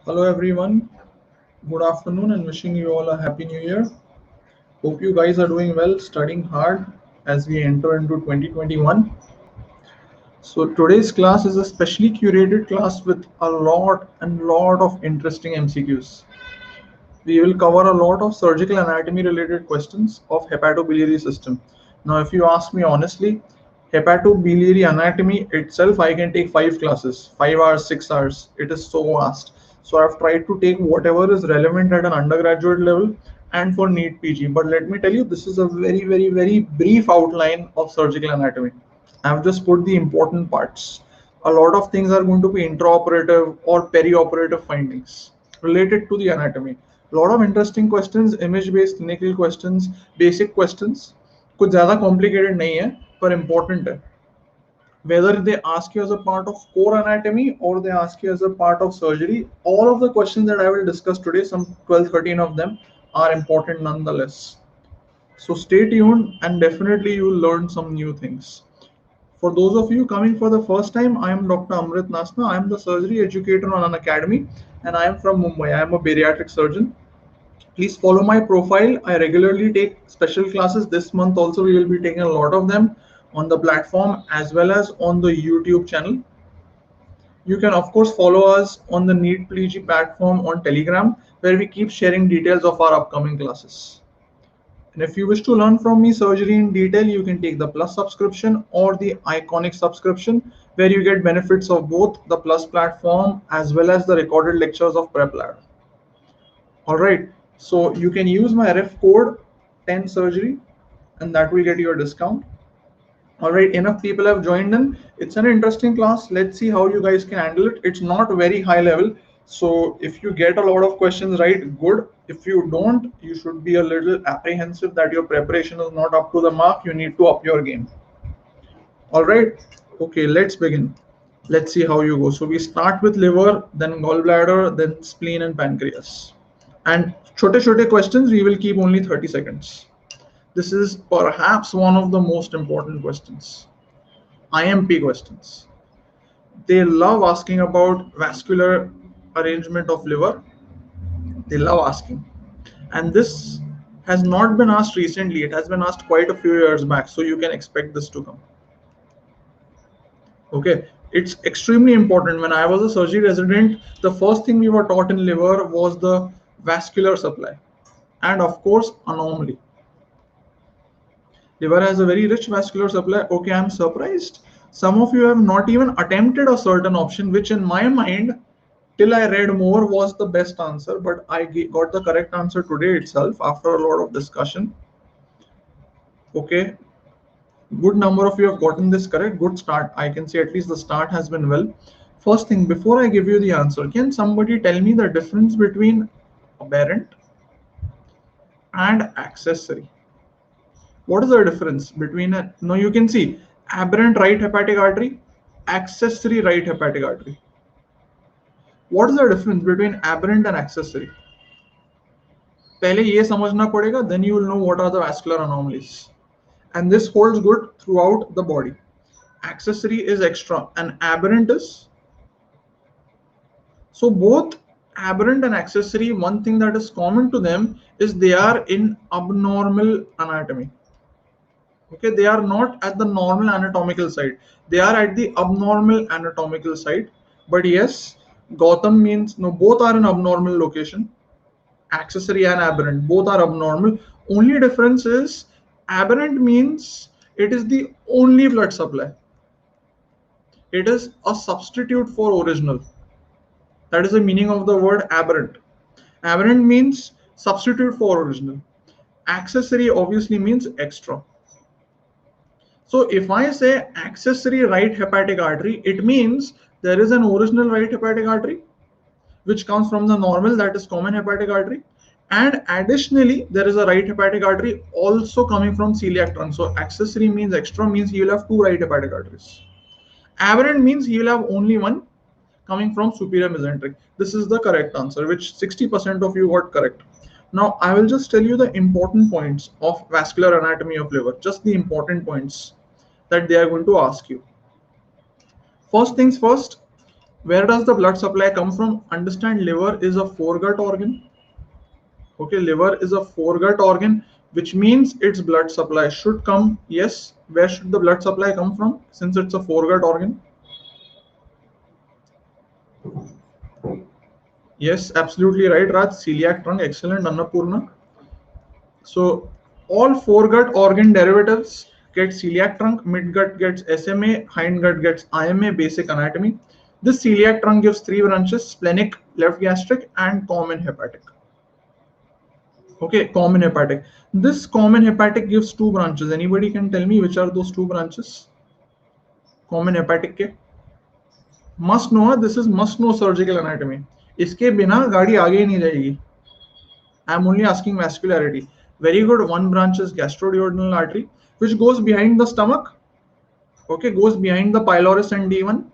Hello everyone, good afternoon and wishing you all a happy new year. Hope you guys are doing well, studying hard as we enter into 2021. So today's class is a specially curated class with a lot of interesting MCQs. We will cover a lot of surgical anatomy related questions of hepatobiliary system. Now if you ask me honestly, hepatobiliary anatomy itself I can take 5 classes, 5 hours, 6 hours. It is so vast. So I've tried to take whatever is relevant at an undergraduate level and for NEET PG. But let me tell you, this is a very brief outline of surgical anatomy. I've just put the important parts. A lot of things are going to be intraoperative or perioperative findings related to the anatomy. A lot of interesting questions, image-based clinical questions, basic questions. कुछ ज़्यादा complicated नहीं है, पर important है. Whether they ask you as a part of core anatomy or they ask you as a part of surgery, all of the questions that I will discuss today, some 12, 13 of them, are important nonetheless. So stay tuned and definitely you will learn some new things. For those of you coming for the first time, I am Dr. Amrit Nasna. I am the surgery educator on an academy and I am from Mumbai. I am a bariatric surgeon. Please follow my profile. I regularly take special classes. This month also we will be taking a lot of them on the platform as well as on the YouTube channel. You can of course follow us on the NEET PG platform on Telegram where we keep sharing details of our upcoming classes. And if you wish to learn from me surgery in detail, you can take the Plus subscription or the Iconic subscription, where you get benefits of both the Plus platform as well as the recorded lectures of PrepLab. All right, so you can use my ref code 10 surgery and that will get you a discount. All right, enough people have joined in. It's an interesting class. Let's see how you guys can handle it. It's not very high level. So if you get a lot of questions right, good. If you don't, you should be a little apprehensive that your preparation is not up to the mark. You need to up your game. All right. Okay, let's begin. Let's see how you go. So we start with liver, then gallbladder, then spleen and pancreas. And chote questions, we will keep only 30 seconds. This is perhaps one of the most important questions. IMP questions. They love asking about vascular arrangement of liver. They love asking. And this has not been asked recently. It has been asked quite a few years back. So you can expect this to come. Okay. It's extremely important. When I was a surgery resident, the first thing we were taught in liver was the vascular supply. And of course, anomaly. Liver has a very rich vascular supply. Okay, I'm surprised. Some of you have not even attempted a certain option, which in my mind, till I read more, was the best answer. But I got the correct answer today itself after a lot of discussion. Okay, good number of you have gotten this correct. Good start. I can say at least the start has been well. First thing, before I give you the answer, can somebody tell me the difference between aberrant and accessory? What is the difference between a, now you can see aberrant right hepatic artery, accessory right hepatic artery. What is the difference between aberrant and accessory? पहले ये समझना पड़ेगा, then you will know what are the vascular anomalies. And this holds good throughout the body. Accessory is extra and aberrant is. So both aberrant and accessory, one thing that is common to them is they are in abnormal anatomy. Okay, they are not at the normal anatomical side, they are at the abnormal anatomical side. But yes, Gotham means no, both are in abnormal location. Accessory and aberrant both are abnormal. Only difference is aberrant means it is the only blood supply, it is a substitute for original. That is the meaning of the word aberrant. Aberrant means substitute for original. Accessory obviously means extra. So if I say accessory right hepatic artery, it means there is an original right hepatic artery which comes from the normal, that is common hepatic artery, and additionally there is a right hepatic artery also coming from celiac trunk. So accessory means extra, means you will have two right hepatic arteries. Aberrant means you will have only one coming from superior mesenteric. This is the correct answer, which 60% of you got correct. Now I will just tell you the important points of vascular anatomy of liver, just the important points that they are going to ask you. First things first, Where does the blood supply come from? Understand, liver is a foregut organ. Okay, liver is a foregut organ, which means its blood supply should come. Yes, where should the blood supply come from since it's a foregut organ? Yes, absolutely right, Raj. Celiac trunk, excellent, Annapurna. So all foregut organ derivatives get celiac trunk, midgut gets SMA, hindgut gets IMA, basic anatomy. This celiac trunk gives three branches: splenic, left gastric, and common hepatic. Okay, common hepatic. This common hepatic gives two branches. Anybody can tell me which are those two branches? Common hepatic के must know. This is must know surgical anatomy. इसके बिना गाड़ी आगे ही नहीं जाएगी. I am only asking vascularity. Very good. One branch is gastroduodenal artery, which goes behind the stomach. Okay, goes behind the pylorus and D1.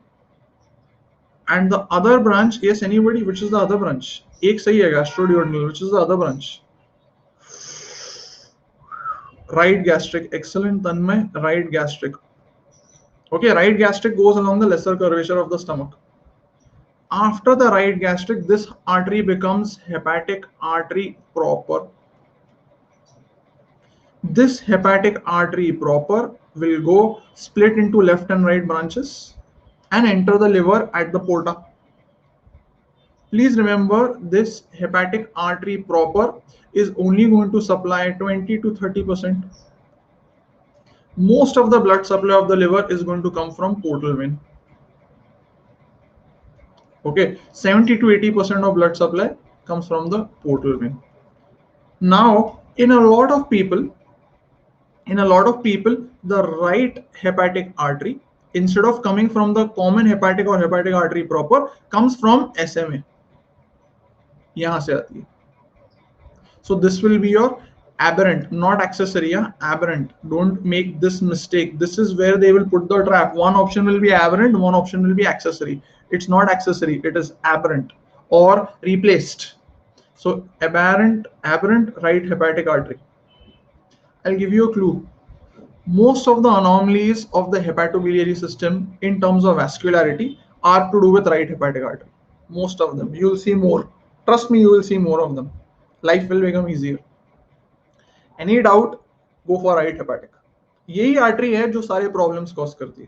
And the other branch, yes, anybody, which is the other branch? एक सही है, gastroduodenal. Which is the other branch? Right gastric. Excellent, Tanmay. Right gastric. Okay, right gastric goes along the lesser curvature of the stomach. After the right gastric, this artery becomes hepatic artery proper. This hepatic artery proper will go split into left and right branches and enter the liver at the porta. Please remember, this hepatic artery proper is only going to supply 20 to 30%. Most of the blood supply of the liver is going to come from portal vein. Okay, 70 to 80% of blood supply comes from the portal vein. Now, in a lot of people, the right hepatic artery, instead of coming from the common hepatic or hepatic artery proper, comes from SMA. यहाँ से आती है. So this will be your aberrant, not accessory. Yeah? Aberrant. Don't make this mistake. This is where they will put the trap. One option will be aberrant, one option will be accessory. It's not accessory, it is aberrant or replaced. So aberrant, right hepatic artery. I'll give you a clue. Most of the anomalies of the hepatobiliary system in terms of vascularity are to do with right hepatic artery. Most of them. You will see more. Trust me, you will see more of them. Life will become easier. Any doubt? Go for right hepatic. यही artery है जो सारे problems cause करती है.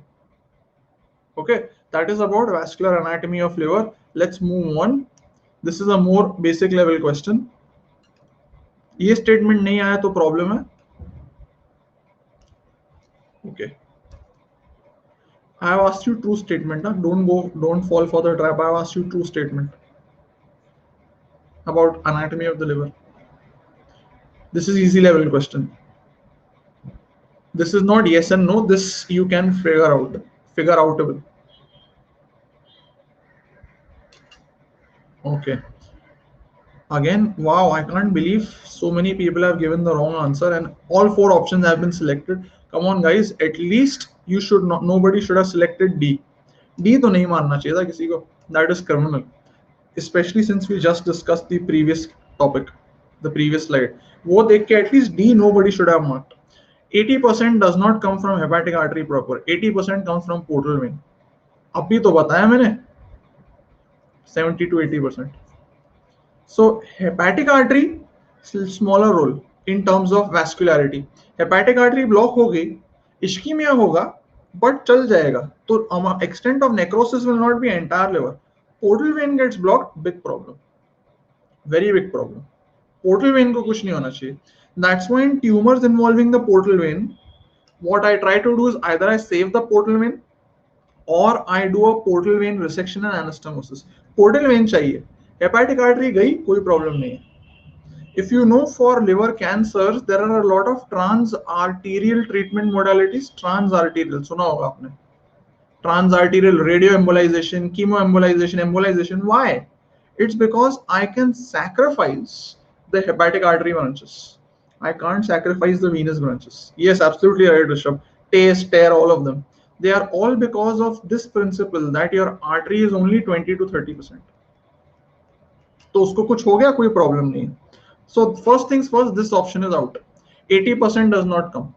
Okay, that is about vascular anatomy of liver. Let's move on. This is a more basic level question. ये statement नहीं आया तो प्रॉब्लम है. Okay, I have asked you true statement. Don't fall for the trap. I have asked you true statement about anatomy of the liver. This is easy level question. This is not yes and no. This you can figure outable. Okay. Again, wow, I can't believe so many people have given the wrong answer and all four options have been selected. Come on guys, at least you should not, nobody should have selected D. D तो नहीं मानना चाहिए था किसी को. That is criminal. Especially since we just discussed the previous topic, the previous slide. वो देख के at least D nobody should have marked. 80% does not come from hepatic artery proper. 80% comes from portal vein. अभी तो बताया मैंने. 70 to 80%. So hepatic artery smaller role in terms of vascularity. Hepatic artery block हो गई, ischemia होगा, but चल जाएगा. तो extent of necrosis will not be entire liver. Portal vein gets blocked, big problem, very big problem. Portal vein को कुछ नहीं होना चाहिए. That's why in tumors involving the portal vein, what I try to do is either I save the portal vein or I do a portal vein resection and anastomosis. Portal vein चाहिए. Hepatic artery गई, कोई problem नहीं है. If you know, for liver cancers, there are a lot of trans-arterial treatment modalities. Trans-arterial, सुना होगा आपने. Trans-arterial radioembolization, chemoembolization, embolization. Why? It's because I can sacrifice the hepatic artery branches. I can't sacrifice the venous branches. Yes, absolutely right, Rishabh. Taste, tear, all of them. They are all because of this principle that your artery is only 20 to 30%. तो उसको कुछ हो गया, कोई problem नहीं. So first things first, this option is out. 80% does not come.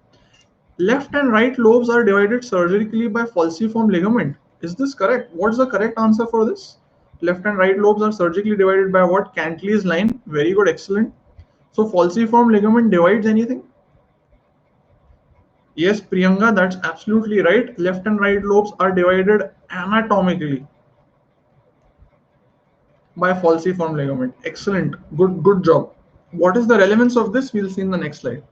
Left and right lobes are divided surgically by falciform ligament. Is this correct? What's the correct answer for this? Left and right lobes are surgically divided by what? Cantley's line. Very good, excellent. So falciform ligament divides anything? Yes, Priyanka, that's absolutely right. Left and right lobes are divided anatomically by falciform ligament. Excellent. Good job. What is the relevance of this? We'll see in the next slide.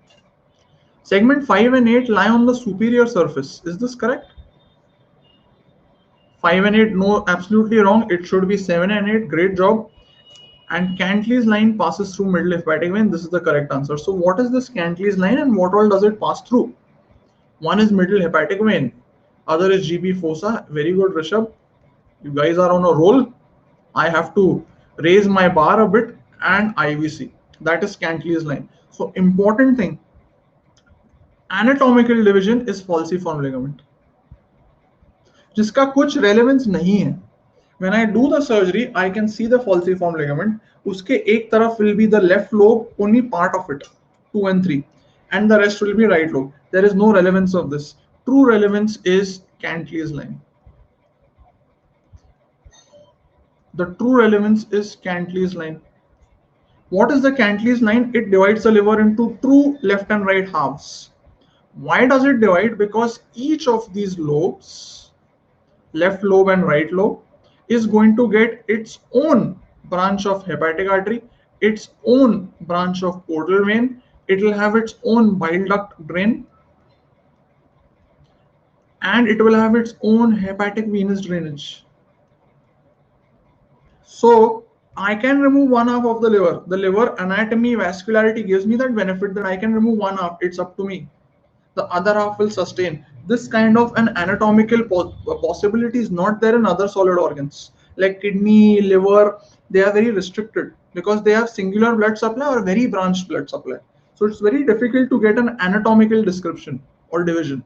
Segment 5 and 8 lie on the superior surface. Is this correct? 5 and 8, no, absolutely wrong. It should be 7 and 8. Great job. And Cantley's line passes through middle hepatic vein. This is the correct answer. So what is this Cantley's line and what all does it pass through? One is middle hepatic vein. Other is GB fossa. Very good, Rishabh. You guys are on a roll. I have to raise my bar a bit. And IVC. That is Cantley's line. So important thing. Anatomical division is falciform ligament. जिसका कुछ relevance नहीं है. When I do the surgery, I can see the falciform ligament. उसके एक तरफ will be the left lobe, only part of it, 2 and 3, and the rest will be right lobe. There is no relevance of this. True relevance is Cantley's line. The true relevance is Cantley's line. What is the Cantley's line? It divides the liver into true left and right halves. Why does it divide? Because each of these lobes, left lobe and right lobe, is going to get its own branch of hepatic artery, its own branch of portal vein. It will have its own bile duct drain, and it will have its own hepatic venous drainage. So I can remove one half of the liver. The liver anatomy, vascularity gives me that benefit that I can remove one half. It's up to me. The other half will sustain. This kind of an anatomical possibility is not there in other solid organs like kidney, liver. They are very restricted because they have singular blood supply or very branched blood supply. So it's very difficult to get an anatomical description or division.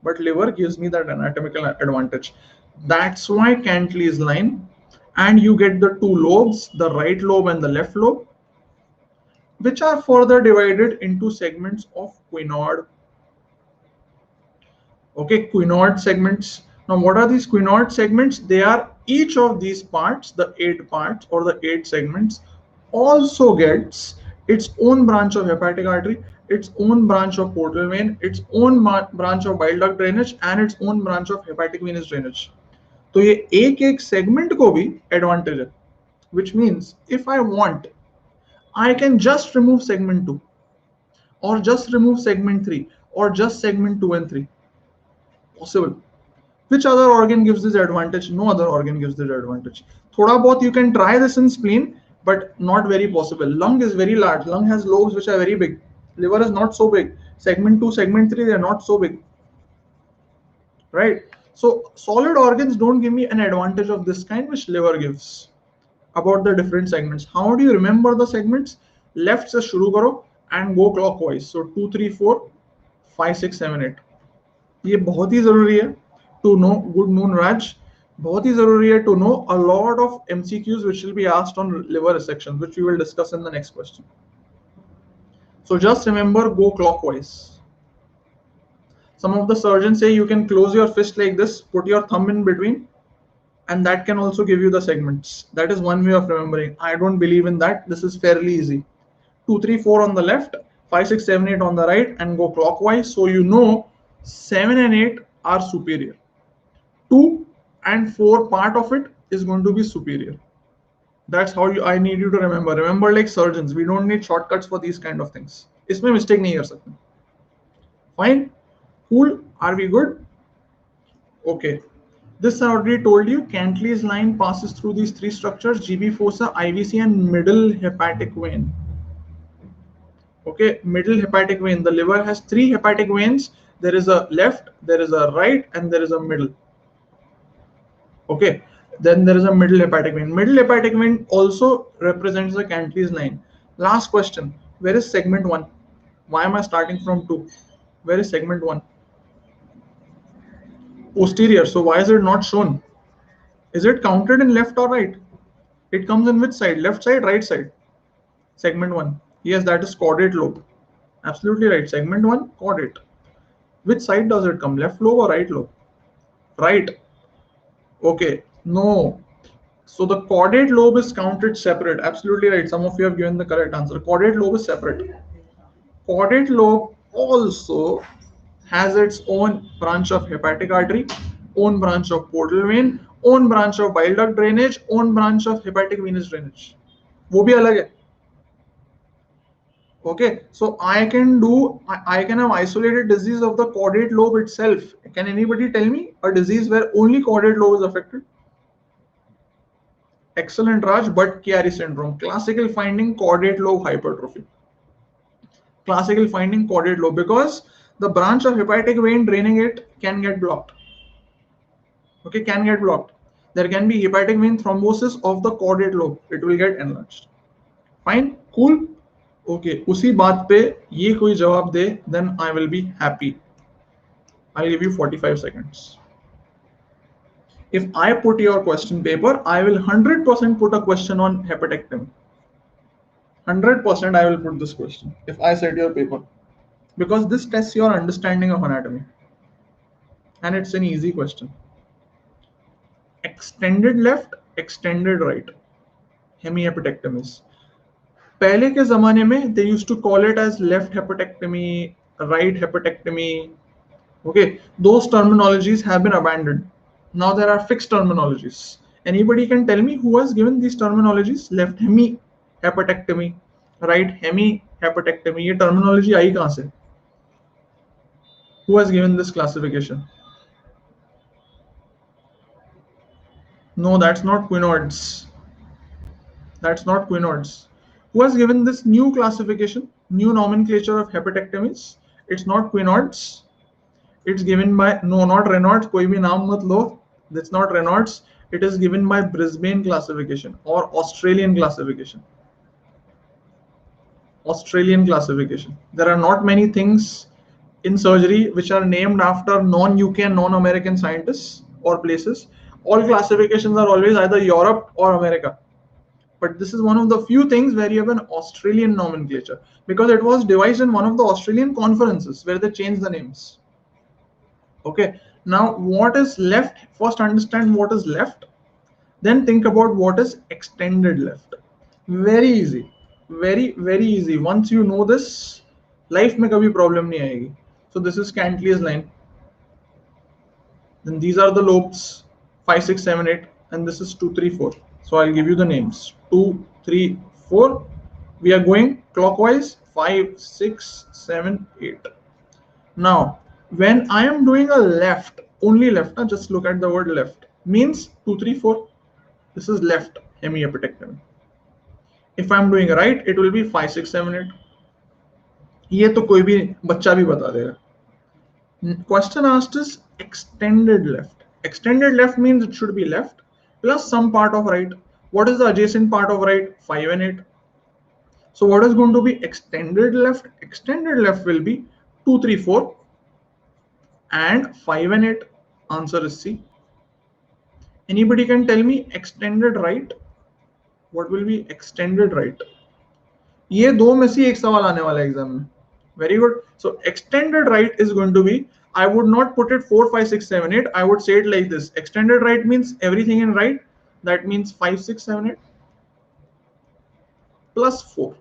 But liver gives me that anatomical advantage. That's why Cantley's line. And you get the two lobes, the right lobe and the left lobe, which are further divided into segments of Quinaud. Okay, Quinaud segments. Now, what are these Quinaud segments? They are each of these parts, the 8 parts or the 8 segments, also gets its own branch of hepatic artery, its own branch of portal vein, its own branch of bile duct drainage, and its own branch of hepatic venous drainage. तो ये एक एक segment को भी advantage है, which means if I want, I can just remove segment 2 or just remove segment 3 or just segment 2 and 3. Possible. Which other organ gives this advantage? No other organ gives this advantage. थोड़ा बहुत you can try this in spleen, but not very possible. Lung is very large. Lung has lobes which are very big. Liver is not so big. Segment 2, segment 3, they are not so big. Right? So solid organs don't give me an advantage of this kind which liver gives. About the different segments. How do you remember the segments? Left से शुरू करो and go clockwise. So 2, 3, 4, 5, 6, 7, 8. ये बहुत ही जरूरी है to know. Good noon, Raj. बहुत ही जरूरी है to know a lot of MCQs which will be asked on liver resection, which we will discuss in the next question. So just remember, go clockwise. Some of the surgeons say you can close your fist like this, put your thumb in between, and that can also give you the segments. That is one way of remembering. I don't believe in that. This is fairly easy. 2, 3, 4 on the left, 5, 6, 7, 8 on the right, and go clockwise. So you know 7 and 8 are superior. 2 and 4 part of it is going to be superior. That's how I need you to remember. Remember, like surgeons, we don't need shortcuts for these kind of things. इसमें mistake नहीं कर सकते. Fine. Cool. Are we good? Okay. This I already told you. Cantley's line passes through these 3 structures: GB fossa, IVC, and middle hepatic vein. Okay, middle hepatic vein. The liver has 3 hepatic veins. There is a left, there is a right, and there is a middle. Okay, then there is a middle hepatic vein. Middle hepatic vein also represents the Cantley's line. Last question. Where is segment 1? Why am I starting from 2? Where is segment 1? Posterior. So why is it not shown? Is it counted in left or right? It comes in which side? Left side, right side? Segment 1. Yes, that is caudate lobe. Absolutely right. Segment 1, caudate. Which side does it come? Left lobe or right lobe? Right. Okay, no. So the caudate lobe is counted separate. Absolutely right. Some of you have given the correct answer. Caudate lobe is separate. Caudate lobe also has its own branch of hepatic artery, own branch of portal vein, own branch of bile duct drainage, own branch of hepatic venous drainage. वो भी अलग है. Okay, so I can have isolated disease of the caudate lobe itself. Can anybody tell me a disease where only caudate lobe is affected? Excellent, Raj. Budd-Chiari syndrome, classical finding caudate lobe hypertrophy. Classical finding caudate lobe because the branch of hepatic vein draining it can get blocked. Okay, can get blocked. There can be hepatic vein thrombosis of the caudate lobe. It will get enlarged. Fine, cool. Okay, उसी बात पे ये कोई जवाब दे, then I will be happy. I'll give you 45 seconds. If I put your question paper, I will 100% put a question on hepatectomy. 100% I will put this question if I set your paper, because this tests your understanding of anatomy and it's an easy question. Extended left, extended right, hemihepatectomies. पहले के जमाने में they used to call it as left hepatectomy, right hepatectomy. Okay, those terminologies have been abandoned. Now there are fixed terminologies. Anybody can tell me who has given these terminologies? Left hemi hepatectomy, right hemi hepatectomy. ये terminology आई कहाँ से? Who has given this classification? No, that's not Quinoids. That's not Quinoids. Who has given this new classification, new nomenclature of hepatectomies? It's not Quinoids. It's given by, no, not Reynolds. कोई भी नाम मत लो. That's not Reynolds. It is given by Brisbane classification or Australian classification. Australian classification. There are not many things in surgery which are named after non-UK and non-American scientists or places. All classifications are always either Europe or America. But this is one of the few things where you have an Australian nomenclature, because it was devised in one of the Australian conferences where they changed the names. Okay, now what is left? First understand what is left, then think about what is extended left. Very easy, very easy. Once you know this, life में कभी problem नहीं आएगी. So this is Cantley's line. Then these are the lobes 5, 6, 7, 8, and this is 2, 3, 4. So I'll give you the names 2, 3, 4. We are going clockwise 5, 6, 7, 8. Now, when I am doing a left, only left, just look at the word left, means 2, 3, 4. This is left hemihepatectomy. If I am doing right, it will be 5, 6, 7, 8. ये तो कोई भी बच्चा भी बता देगा. Question asked is extended left. Extended left means it should be left plus some part of right. What is the adjacent part of right? 5 and 8. So what is going to be extended left? Extended left will be 2, 3, 4 and 5 and 8. Answer is C. Anybody can tell me extended right? What will be extended right? ये दो में से एक सवाल आने वाला है exam में. Very good. So extended right is going to be, I would not put it 4, 5, 6, 7, 8. I would say it like this. Extended right means everything in right. That means 5, 6, 7, 8 plus 4,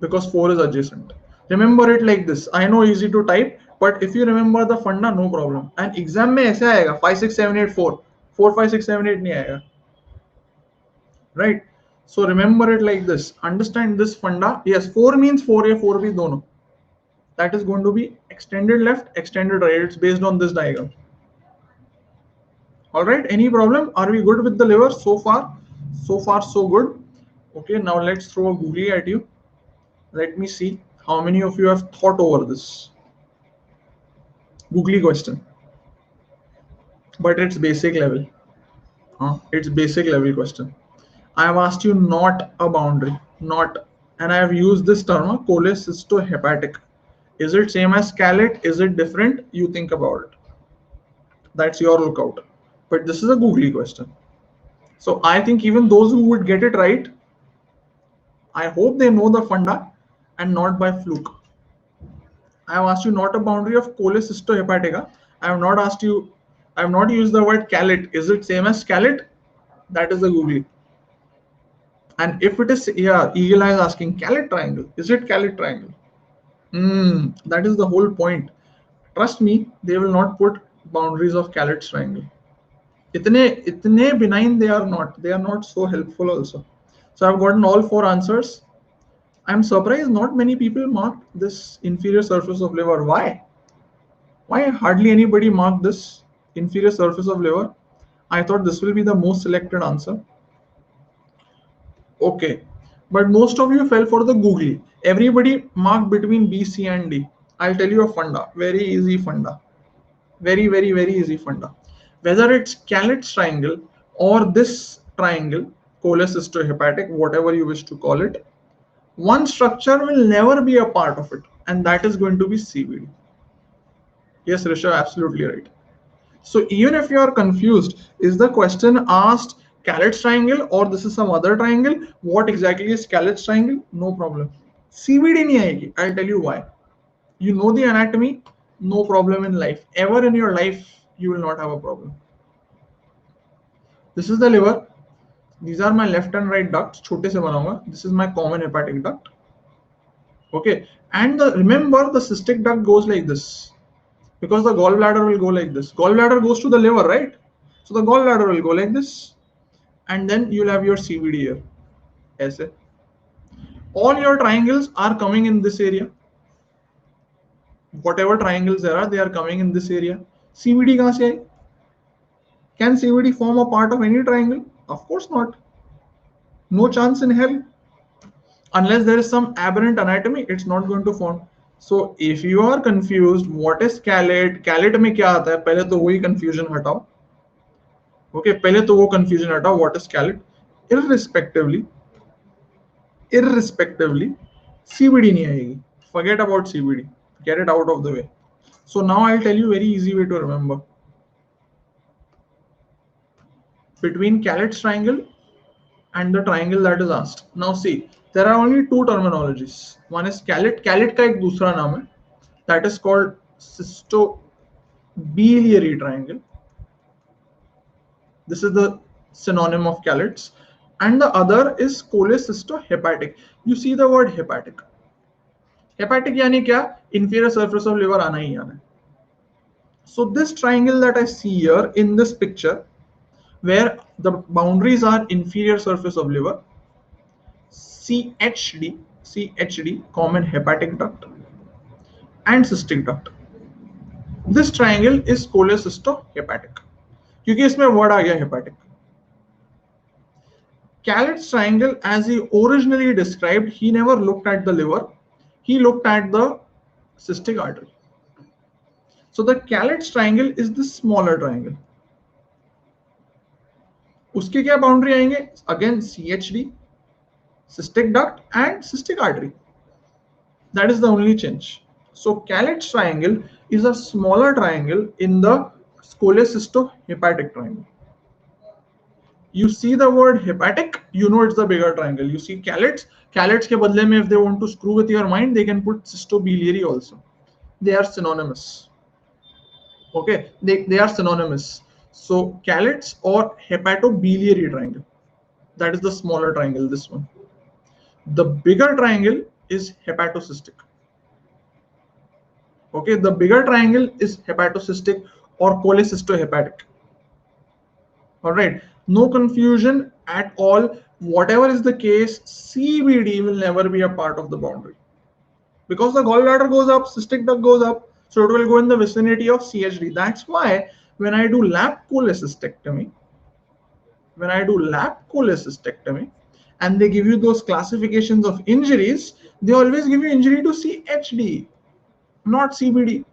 because 4 is adjacent. Remember it like this. I know easy to type, but if you remember the funda, no problem. And exam में ऐसे आएगा 5, 6, 7, 8, 4. 4, 5, 6, 7, 8 नहीं आएगा. Right? So remember it like this. Understand this funda. Yes, 4 means 4 या 4 भी दोनों. That is going to be extended left, extended right. It's based on this diagram. All right, any problem? Are we good with the liver so far? So far, so good. Okay, now let's throw a googly at you. Let me see how many of you have thought over this. Googly question. But it's basic level. It's basic level question. I have asked you not a boundary, not, and I have used this term, cholecystohepatic. Is it same as scalate? Is it different? You think about it. That's your lookout. But this is a googly question. So I think even those who would get it right, I hope they know the funda and not by fluke. I have asked you not a boundary of cholecystohepatica. I have not asked you I have not used the word Calit. Is it same as Calit? That is the googly. And if it is, yeah, Eagle Eye is asking Calit triangle. Is it Calit triangle? That is the whole point. Trust me, they will not put boundaries of Calit's triangle. Itne benign they are not. They are not so helpful also. So I've gotten all 4 answers. I'm surprised not many people marked this inferior surface of liver. Why? Why hardly anybody marked this inferior surface of liver? I thought this will be the most selected answer. Okay, but most of you fell for the googly. Everybody marked between B, C, and D. I'll tell you a funda. Very easy funda. Very, very, very easy funda. Whether it's Calit's triangle or this triangle, cholecystohepatic, whatever you wish to call it, one structure will never be a part of it, and that is going to be CVD. Yes, Risha, absolutely right. So even if you are confused, is the question asked Calit's triangle or this is some other triangle? What exactly is Calit's triangle? No problem. CVD nahi aayegi. I'll tell you why. You know the anatomy, no problem in life. Ever in your life, you will not have a problem. This is the liver. These are my left and right ducts. Chote se banaunga. This is my common hepatic duct. Okay. And remember, the cystic duct goes like this. Because the gallbladder will go like this. Gallbladder goes to the liver, right? So the gallbladder will go like this. And then you'll have your CVD here. Aise. All your triangles are coming in this area. Whatever triangles there are, they are coming in this area. CVD kahan se aayi? Can CVD form a part of any triangle? Of course not. No chance in hell. Unless there is some aberrant anatomy, it's not going to form. So if you are confused, what is Calit? Calit में क्या आता है? पहले तो वही confusion हटाओ. Okay, पहले तो वो confusion हटाओ. What is Calit? Irrespectively, CVD नहीं आएगी. Forget about CVD. Get it out of the way. So now I'll tell you very easy way to remember. Between Calit's triangle and the triangle that is asked. Now see, there are only 2 terminologies. One is Calit. Calit का एक दूसरा नाम है. That is called cystobiliary triangle. This is the synonym of Calit's. And the other is cholecystohepatic. You see the word hepatic. Hepatic यानी क्या? Inferior surface of liver आना ही आना है. So this triangle that I see here in this picture, where the boundaries are inferior surface of liver, CHD, common hepatic duct, and cystic duct. This triangle is cholecystohepatic. क्योंकि इसमें word आ गया hepatic. Calit's triangle, as he originally described, he never looked at the liver. He looked at the cystic artery. So the Calit's triangle is the smaller triangle. उसके क्या boundary आएंगे? Again CHD, cystic duct and cystic artery. That is the only change. So Calit's triangle is a smaller triangle in the cholecystohepatic triangle. You see the word hepatic, you know it's the bigger triangle. You see Calit's के बदले में, if they want to screw with your mind, they can put cystobiliary also. They are synonymous. Okay, they are synonymous. So Calit's or hepatobiliary triangle, that is the smaller triangle, this one. The bigger triangle is hepatocystic. Okay, the bigger triangle is hepatocystic or cholecystohepatic. All right, no confusion at all. Whatever is the case, CVD will never be a part of the boundary. Because the gallbladder goes up, cystic duct goes up, so it will go in the vicinity of CHD. That's why when I do lap cholecystectomy, and they give you those classifications of injuries, they always give you injury to CHD, not CVD.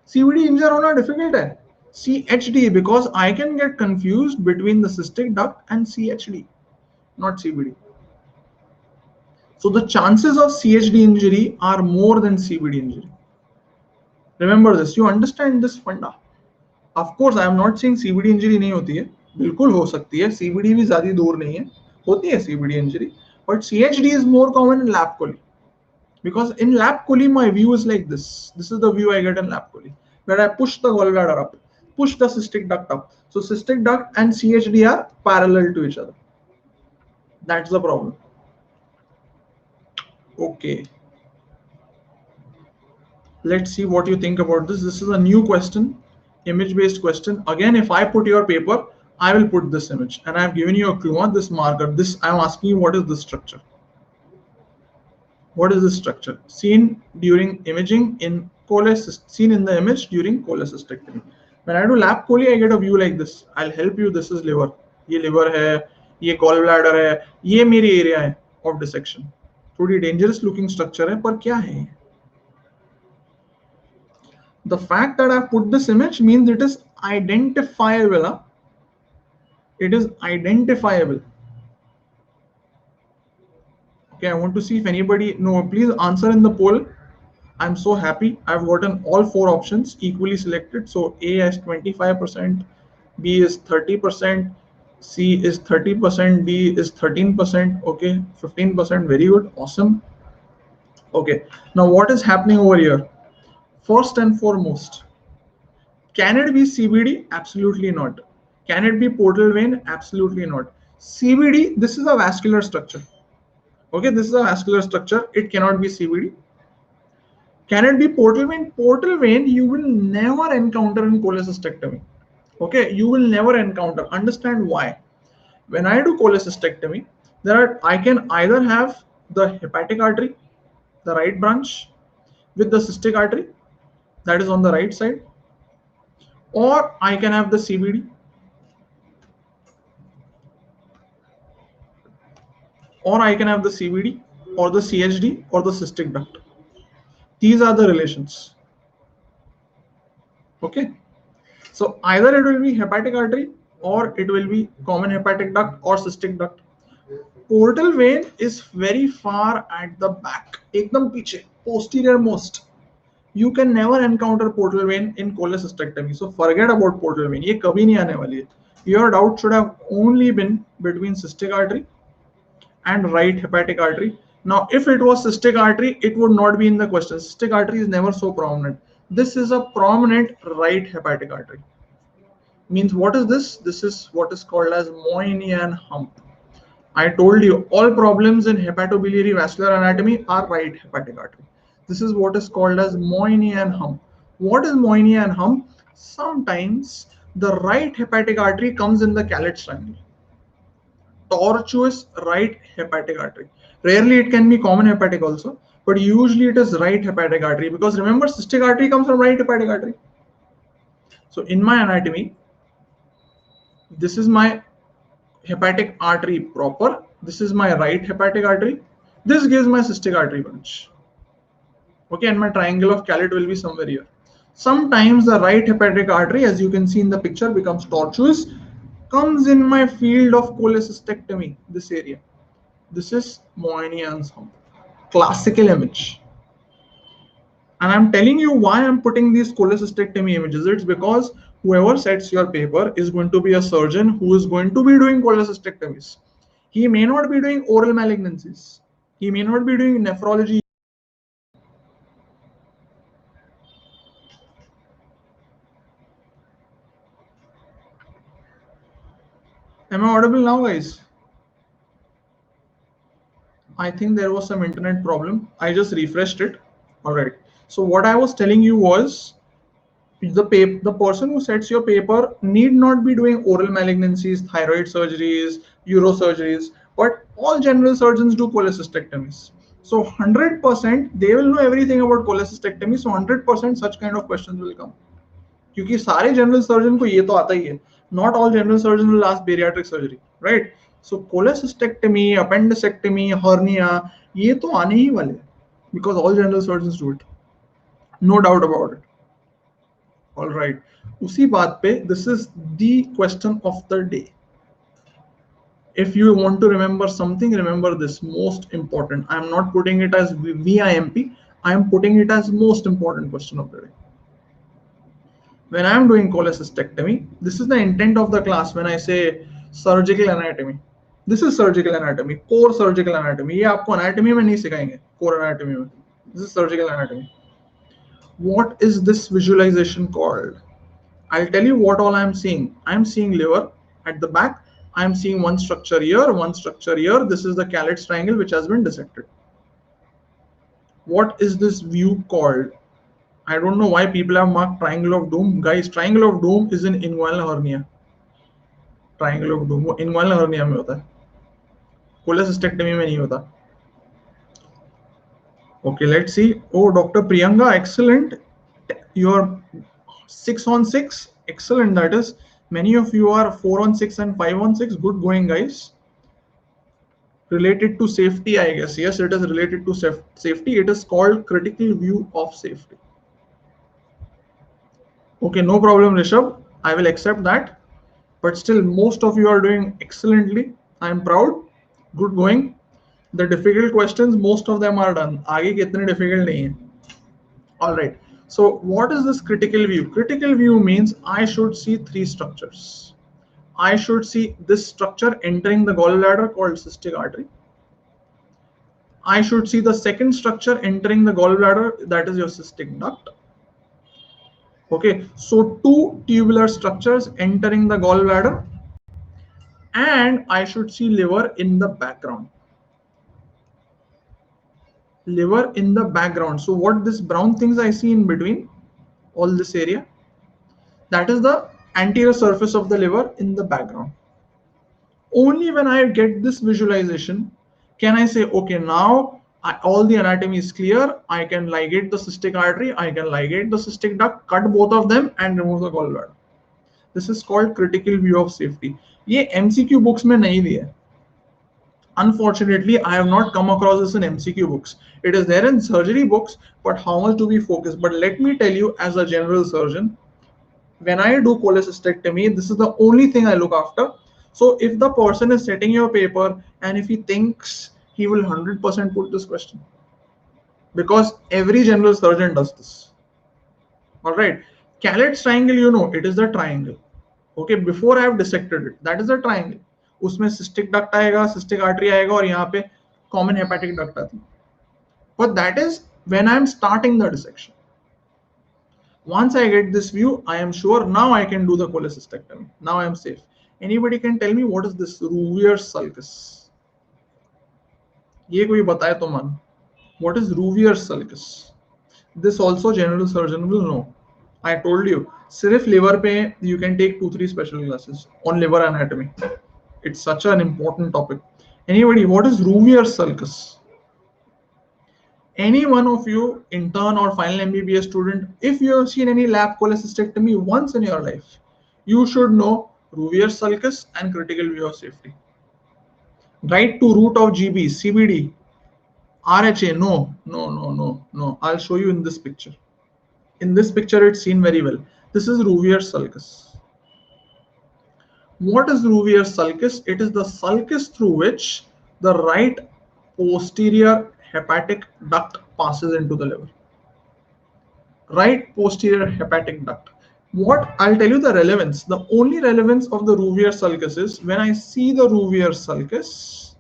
CVD injure होना difficult है. CHD, because I can get confused between the cystic duct and CHD, not CVD. So the chances of CHD injury are more than CVD injury. Remember this. You understand this funda. Of course, I am not saying CVD injury नहीं होती है. बिल्कुल हो सकती है. CVD भी ज़्यादा दूर नहीं है. होती है CVD injury, but CHD is more common in lap chole. Because in lap chole, my view is like this. This is the view I get in lap chole, where I push the gallbladder up. push the cystic duct up. So cystic duct and CHD are parallel to each other. That's the problem. Okay. Let's see what you think about this. This is a new question, image-based question. Again, if I put your paper, I will put this image, and I've given you a clue on this marker. This I'm asking you, what is this structure? What is this structure? Seen during imaging in seen in the image during cholecystectomy. When I do lap chole, I get a view like this. I'll help you. This is liver. ये liver है, ये gallbladder है, ये मेरी area है of dissection. थोड़ी dangerous looking structure है, पर क्या है? The fact that I've put this image means it is identifiable. Huh? It is identifiable. Okay, I want to see if anybody please answer in the poll. I'm so happy. I've gotten all 4 options equally selected. So A is 25%, B is 30%, C is 30%, D is 13%. Okay, 15%. Very good. Awesome. Okay, now what is happening over here? First and foremost, can it be CBD? Absolutely not. Can it be portal vein? Absolutely not. CBD, this is a vascular structure. Okay, this is a vascular structure. It cannot be CBD. Can it be portal vein? Portal vein you will never encounter in cholecystectomy. Okay, you will never encounter. Understand why? When I do cholecystectomy, I can either have the hepatic artery, the right branch, with the cystic artery that is on the right side, or I can have the CBD, or I can have the CBD or the CHD or the cystic duct. These are the relations. Okay, so either it will be hepatic artery or it will be common hepatic duct or cystic duct. Portal vein is very far at the back, ekdam piche, posterior most. You can never encounter portal vein in cholecystectomy. So forget about portal vein. ये कभी नहीं आने वाली है. Your doubt should have only been between cystic artery and right hepatic artery. Now, if it was cystic artery, it would not be in the question. Cystic artery is never so prominent. This is a prominent right hepatic artery. Means what is this? This is what is called as Moynihan hump. I told you all problems in hepatobiliary vascular anatomy are right hepatic artery. This is what is called as Moynihan hump. What is Moynihan hump? Sometimes the right hepatic artery comes in the Callet's triangle. Tortuous right hepatic artery. Rarely it can be common hepatic also, but usually it is right hepatic artery, because remember cystic artery comes from right hepatic artery. So in my anatomy, this is my hepatic artery proper. This is my right hepatic artery. This gives my cystic artery branch. Okay, and my triangle of Callet will be somewhere here. Sometimes the right hepatic artery, as you can see in the picture, becomes tortuous, comes in my field of cholecystectomy, this area. This is Moynihan's hump, classical image. And I'm telling you why I'm putting these cholecystectomy images. It's because whoever sets your paper is going to be a surgeon who is going to be doing cholecystectomies. He may not be doing oral malignancies. He may not be doing nephrology. Am I audible now, guys? I think there was some internet problem. I just refreshed it. All right. So what I was telling you was the person who sets your paper need not be doing oral malignancies, thyroid surgeries, urosurgeries, but all general surgeons do cholecystectomies. So 100% they will know everything about cholecystectomy. So 100% such kind of questions will come. क्योंकि सारे general surgeon को ये तो आता ही है. Not all general surgeons will ask bariatric surgery, right? So cholecystectomy, appendectomy, hernia, ये तो आने ही वाले, because all general surgeons do it. No doubt about it. All right. उसी बात पे, this is the question of the day. If you want to remember something, remember this, most important. I am not putting it as VIMP. I am putting it as most important question of the day. When I am doing cholecystectomy, this is the intent of the class. When I say surgical anatomy, this is surgical anatomy, core surgical anatomy. ये आपको anatomy में नहीं सिखाएंगे, core anatomy में. This is surgical anatomy. What is this visualization called? I'll tell you what all I'm seeing. I'm seeing liver at the back. I'm seeing one structure here, one structure here. This is the Callet's triangle which has been dissected. What is this view called? I don't know why people have marked triangle of doom. Guys, triangle of doom is in inguinal hernia. Triangle of doom वो inguinal hernia में होता है, cholecystectomy में नहीं होता. Okay, let's see. Oh, Dr. Priyanka, excellent. You're 6 on 6. Excellent. That is, many of you are 4 on 6 and 5 on 6. Good going, guys. Related to safety, I guess. Yes, it is related to safety. It is called critical view of safety. Okay, no problem, Rishabh. I will accept that. But still, most of you are doing excellently. I am proud. Good going. The difficult questions, most of them are done. आगे कितने difficult नहीं है. All right. So what is this critical view? Critical view means I should see three structures. I should see this structure entering the gallbladder called cystic artery. I should see the second structure entering the gallbladder, that is your cystic duct. Okay, so two tubular structures entering the gallbladder, and I should see liver in the background. Liver in the background. So what this brown things I see in between, all this area, that is the anterior surface of the liver in the background. Only when I get this visualization can I say, okay, now all the anatomy is clear. I can ligate the cystic artery, I can ligate the cystic duct, cut both of them and remove the gallbladder. This is called critical view of safety. ये MCQ books में नहीं दिया. Unfortunately, I have not come across this in MCQ books. It is there in surgery books, but how much do we focus? But let me tell you, as a general surgeon, when I do cholecystectomy, this is the only thing I look after. So if the person is setting your paper and if he thinks, he will 100% put this question, because every general surgeon does this. All right. Callet's triangle, you know, it is the triangle. Okay, before I have dissected it, that is the triangle. उसमें cystic duct आएगा, cystic artery आएगा और यहाँ पे common hepatic duct आती है. But that is when I am starting the dissection. Once I get this view, I am sure now I can do the cholecystectomy. Now I am safe. Anybody can tell me what is this Rouvier's sulcus? ये कोई बताए तो मन. What is Rouvier's sulcus? This also general surgeon will know. I told you, सिर्फ liver पे you can take 2-3 special classes on liver anatomy. It's such an important topic. Anybody, what is Rouvier's sulcus? Any one of you, intern or final MBBS student, if you have seen any lap cholecystectomy once in your life, you should know Rouvier's sulcus and critical view of safety. Right to root of GB, CBD, RHA, no. I'll show you in this picture. In this picture, it's seen very well. This is Rouvier's sulcus. What is Rouvier's sulcus? It is the sulcus through which the right posterior hepatic duct passes into the liver. Right posterior hepatic duct. What I'll tell you the relevance. The only relevance of the Rouvier's sulcus is when I see the Rouvier's sulcus,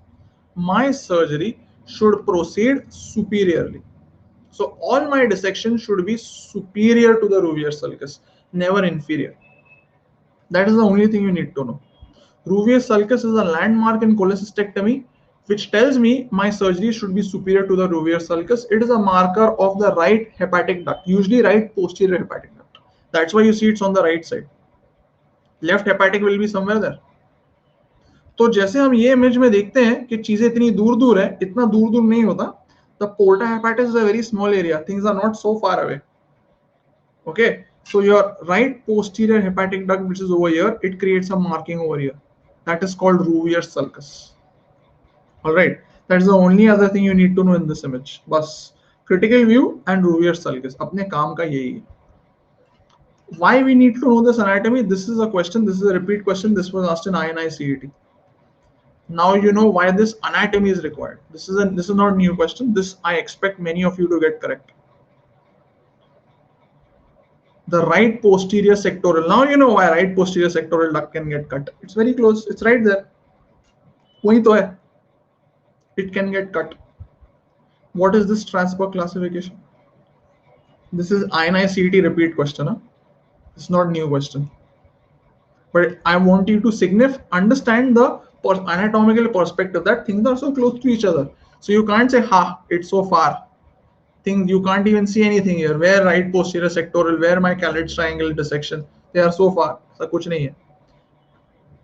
my surgery should proceed superiorly. So all my dissection should be superior to the Rouvier's sulcus, never inferior. That is the only thing you need to know. Rouvier's sulcus is a landmark in cholecystectomy, which tells me my surgery should be superior to the Rouvier's sulcus. It is a marker of the right hepatic duct, usually right posterior hepatic duct. That's why you see it's on the right side. Left hepatic will be somewhere there. तो जैसे हम ये image में देखते हैं कि चीजें इतनी दूर दूर है, इतना दूर दूर नहीं होता. The porta hepatis is a very small area. Things are not so far away. Okay. So your right posterior hepatic duct, which is over here, it creates a marking over here. That is called Rouvier's sulcus. All right. That's the only other thing you need to know in this image. Bas critical view and Rouvier's sulcus. अपने काम का यही है. Why we need to know this anatomy? This is a question. This is a repeat question. This was asked in INI CET. Now you know why this anatomy is required. This is not a new question. This I expect many of you to get correct. The right posterior sectoral. Now you know why right posterior sectoral duct can get cut. It's very close. It's right there. वही तो है. It can get cut. What is this Strasbourg classification? This is INI CET repeat question. Huh? It's not new question, but I want you to understand the anatomical perspective that things are so close to each other. So you can't say, "Ha, it's so far." Things you can't even see anything here. Where right posterior sectoral, where my Callet's triangle intersection, they are so far. So कुछ नहीं है.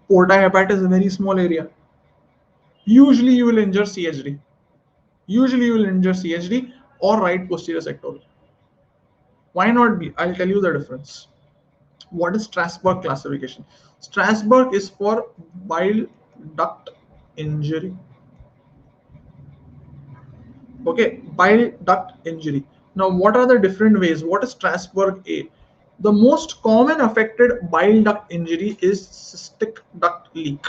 Porta hepatis is a very small area. Usually you will injure CHD. Usually you will injure CHD or right posterior sectoral. Why not B? I'll tell you the difference. What is Strasberg classification? Strasberg is for bile duct injury. Okay, bile duct injury. Now, what are the different ways? What is Strasberg A? The most common affected bile duct injury is cystic duct leak.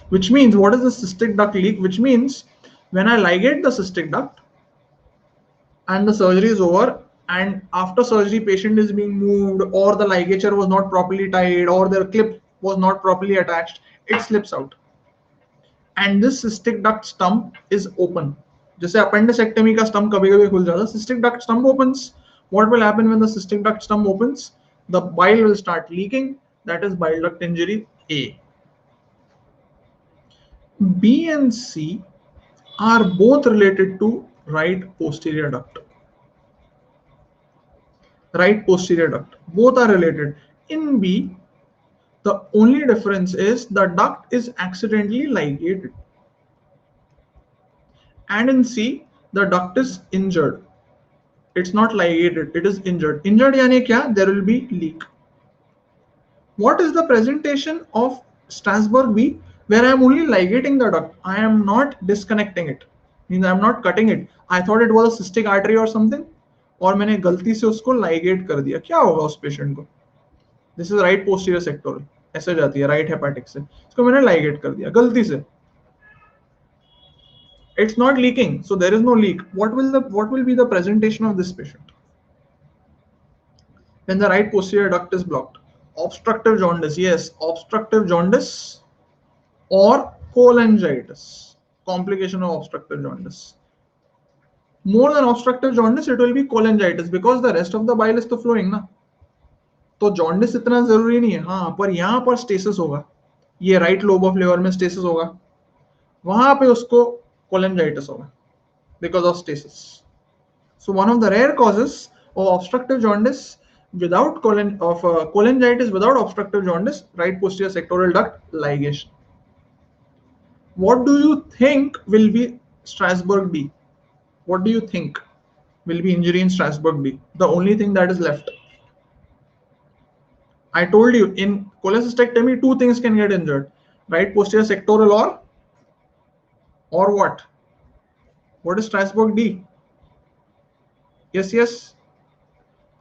Which means, what is the cystic duct leak? Which means, when I ligate the cystic duct and the surgery is over, and after surgery patient is being moved, or the ligature was not properly tied, or the clip was not properly attached, it slips out. And this cystic duct stump is open. जैसे appendectomy का stump कभी-कभी खुल जाता है, cystic duct stump opens. What will happen when the cystic duct stump opens? The bile will start leaking. That is bile duct injury A. B and C are both related to right posterior duct. Right posterior duct. Both are related. In B, the only difference is the duct is accidentally ligated. And in C, the duct is injured. It's not ligated, it is injured. Injured यानी क्या? There will be leak. What is the presentation of Strasberg B? Where I am only ligating the duct. I am not disconnecting it. Means I am not cutting it. I thought it was a cystic artery or something. और मैंने गलती से उसको ligate कर दिया. क्या होगा उस patient को? This is right posterior sectoral. ऐसे जाती है right hepatic से. इसको मैंने ligate कर दिया गलती से. It's not leaking, so there is no leak. What will be the presentation of this patient when the right posterior duct is blocked? Obstructive jaundice, yes, obstructive jaundice or cholangitis, complication of obstructive jaundice. More than obstructive jaundice, it will be cholangitis because the rest of the bile is तो flowing ना. तो jaundice इतना जरूरी नहीं है. हाँ, पर यहाँ पर stasis होगा. ये right lobe of liver में stasis होगा. वहाँ पे उसको cholangitis होगा because of stasis. So one of the rare causes of obstructive jaundice without cholangitis without obstructive jaundice, right posterior sectoral duct ligation. What do you think will be Strasberg B? What do you think will be injury in Strasberg B? The only thing that is left. I told you in cholecystectomy, two things can get injured: right posterior sectoral or what? What is Strasberg D? Yes, yes.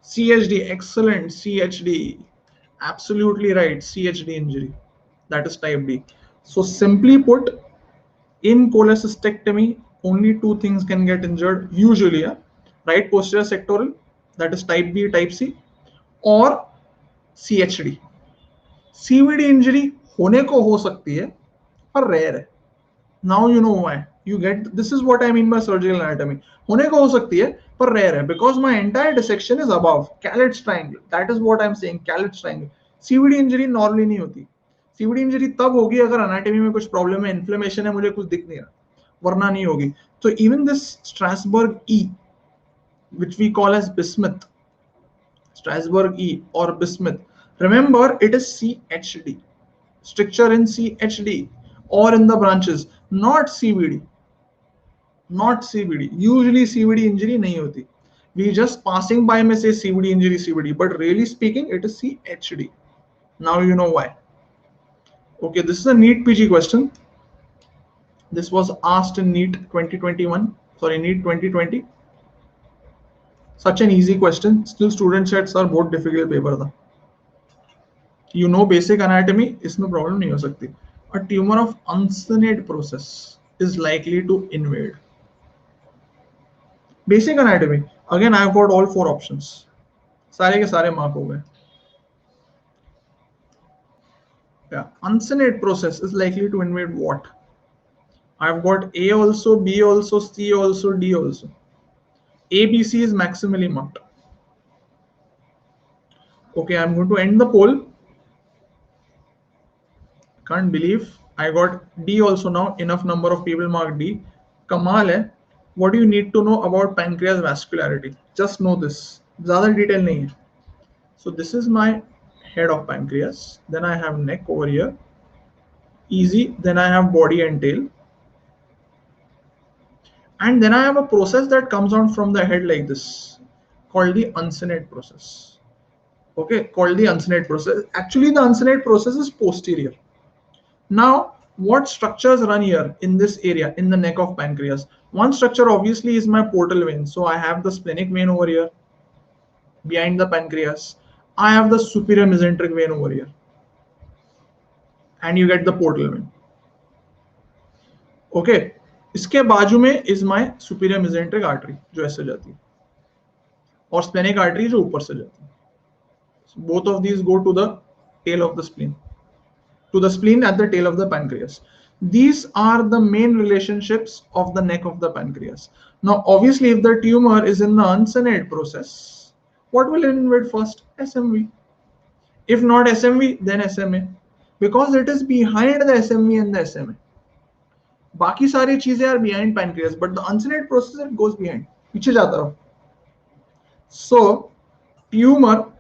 CHD, excellent. CHD, absolutely right. CHD injury, that is type D. So simply put, in cholecystectomy, only two things can get injured usually. Right posterior sectoral, that is type B, type C, or CHD. CVD injury होने को हो सकती है पर rare है. Now you know why. You get, this is what I mean by surgical anatomy. होने को हो सकती है पर rare है because my entire dissection is above Callet's triangle. That is what I'm saying, Callet's triangle. CVD injury normally नहीं होती. CVD injury तब होगी अगर anatomy में कुछ problem है, inflammation है, मुझे कुछ दिख नहीं रहा, वरना नहीं होगी. So even this Strasberg E, which we call as Bismuth, Strasberg E or Bismuth, remember it is CHD, stricture in CHD or in the branches, not CVD. Not CVD. Usually CVD injury नहीं होती. We just passing by may say CVD injury, CVD, but really speaking, it is CHD. Now you know why. Okay, this is a NEET PG question. This was asked in NEET 2021. Sorry, NEET 2020. Such an easy question. Still, student sets are बहुत difficult paper था. You know basic anatomy, इसमें problem नहीं हो सकती. A tumor of uncinate process is likely to invade. Basic anatomy. Again, I've got all four options. सारे के सारे mark हो गए. Yeah, uncinate process is likely to invade what? I've got A also, B also, C also, D also. A, B, C is maximally marked. Okay, I'm going to end the poll. Can't believe I got D also now. Enough number of people marked D. Kamal hai. What do you need to know about pancreas vascularity? Just know this. ज़्यादा detail नहीं है. So this is my head of pancreas. Then I have neck over here. Easy. Then I have body and tail. And then I have a process that comes out from the head like this, called the uncinate process. Okay, called the uncinate process. Actually, the uncinate process is posterior. Now, what structures run here in this area, in the neck of pancreas? One structure obviously is my portal vein. So I have the splenic vein over here, behind the pancreas. I have the superior mesenteric vein over here. And you get the portal vein. Okay, इसके बाजू में is my superior mesenteric artery जो ऐसे जाती है, और splenic artery जो ऊपर से जाती है. So both of these go to the tail of the spleen, to the spleen at the tail of the pancreas. These are the main relationships of the neck of the pancreas. Now, obviously, if the tumor is in the uncinate process, what will invade first? SMV. If not SMV, then SMA, because it is behind the SMV and the SMA. बाकी सारी चीजें are behind pancreas, but the uncinate process it goes behind. पीछे जाता रहो. So, tumor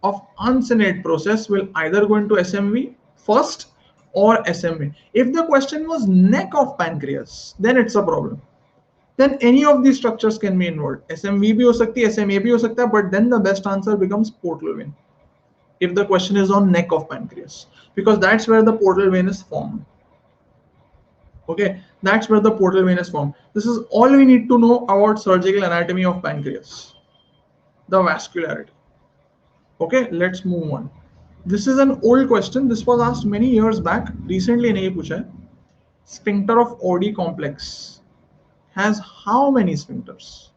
of uncinate process will either go into SMV first or SMA. If the question was neck of pancreas, then it's a problem. Then any of these structures can be involved. SMV भी हो सकती है, SMA भी हो सकता है, but then the best answer becomes portal vein. If the question is on neck of pancreas, because that's where the portal vein is formed. Okay, that's where the portal vein is formed. This is all we need to know about surgical anatomy of pancreas, the vascularity. Okay, let's move on. This is an old question. This was asked many years back. Recently नहीं पूछा है. Sphincter of Oddi complex has how many sphincters?